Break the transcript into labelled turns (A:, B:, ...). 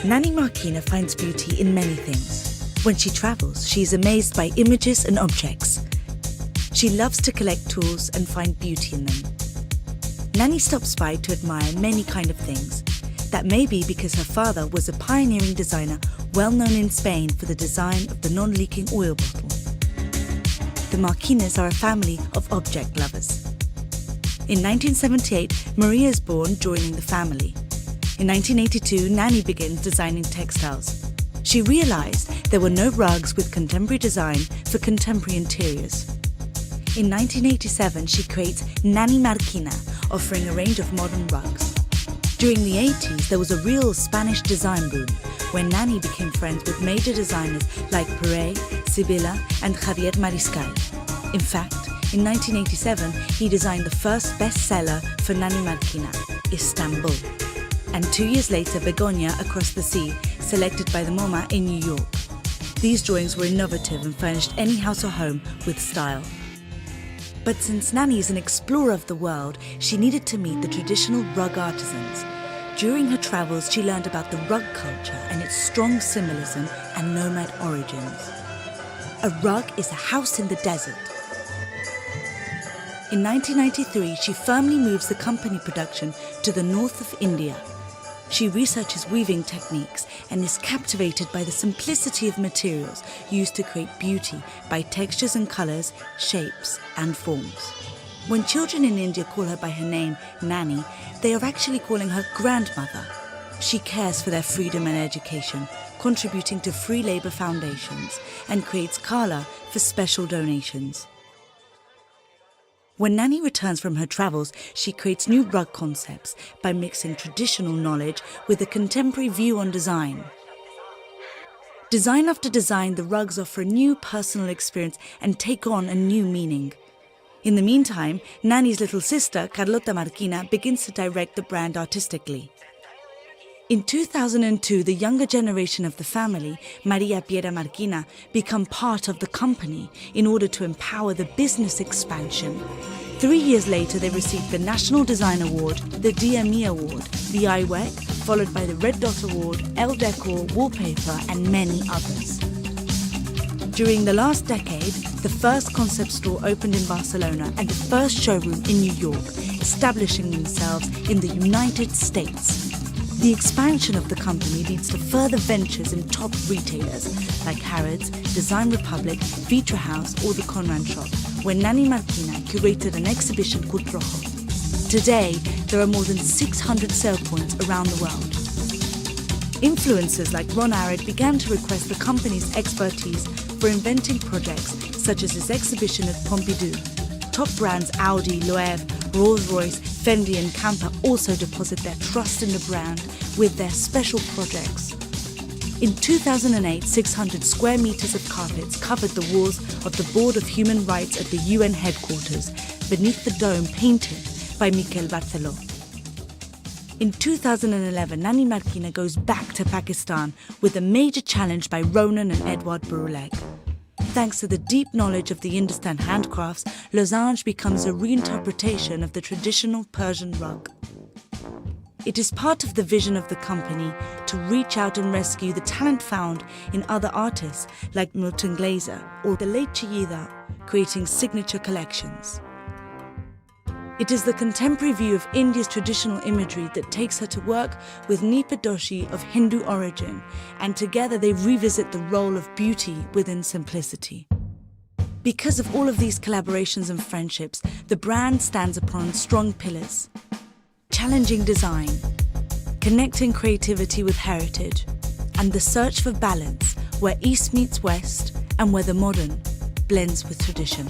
A: Nanimarquina finds beauty in many things. When she travels, she is amazed by images and objects. She loves to collect tools and find beauty in them. Nani stops by to admire many kind of things. That may be because her father was a pioneering designer well known in Spain for the design of the non-leaking oil bottle. The Marquinas are a family of object lovers. In 1978, Maria is born, joining the family. In 1982, Nani begins designing textiles. She realized there were no rugs with contemporary design for contemporary interiors. In 1987, she creates Nanimarquina, offering a range of modern rugs. During the 80s, there was a real Spanish design boom, when Nani became friends with major designers like Pere, Sibila, and Javier Mariscal. In fact, in 1987, he designed the first bestseller for Nanimarquina, Istanbul. And 2 years later, Begonia Across the Sea, selected by the MoMA in New York. These drawings were innovative and furnished any house or home with style. But since Nani is an explorer of the world, she needed to meet the traditional rug artisans. During her travels, she learned about the rug culture and its strong symbolism and nomad origins. A rug is a house in the desert. In 1993, she firmly moves the company production to the north of India. She researches weaving techniques and is captivated by the simplicity of materials used to create beauty by textures and colors, shapes and forms. When children in India call her by her name, Nani, they are actually calling her grandmother. She cares for their freedom and education, contributing to free labor foundations, and creates kala for special donations. When Nani returns from her travels, she creates new rug concepts by mixing traditional knowledge with a contemporary view on design. Design after design, the rugs offer a new personal experience and take on a new meaning. In the meantime, Nani's little sister, Carlota Marquina, begins to direct the brand artistically. In 2002, the younger generation of the family, Maria Piera Marquina, become part of the company in order to empower the business expansion. 3 years later, they received the National Design Award, the DME Award, the iWork, followed by the Red Dot Award, Elle Decor, Wallpaper, and many others. During the last decade, the first concept store opened in Barcelona and the first showroom in New York, establishing themselves in the United States. The expansion of the company leads to further ventures in top retailers like Harrods, Design Republic, Vitra House or the Conran Shop, where Nanimarquina curated an exhibition called Rojo. Today, there are more than 600 sale points around the world. Influencers like Ron Arad began to request the company's expertise for inventing projects such as this exhibition at Pompidou. Top brands Audi, Loewe, Rolls-Royce, Fendi and Camper also deposit their trust in the brand with their special projects. In 2008, 600 square meters of carpets covered the walls of the Board of Human Rights at the UN headquarters, beneath the dome painted by Miquel Barceló. In 2011, Nanimarquina goes back to Pakistan with a major challenge by Ronan and Edward Buruleg. Thanks to the deep knowledge of the Hindustan handcrafts, Losange becomes a reinterpretation of the traditional Persian rug. It is part of the vision of the company to reach out and rescue the talent found in other artists like Milton Glaser or the late Chiyida, creating signature collections. It is the contemporary view of India's traditional imagery that takes her to work with Nipa Doshi of Hindu origin, and together they revisit the role of beauty within simplicity. Because of all of these collaborations and friendships, the brand stands upon strong pillars: challenging design, connecting creativity with heritage, and the search for balance where East meets West and where the modern blends with tradition.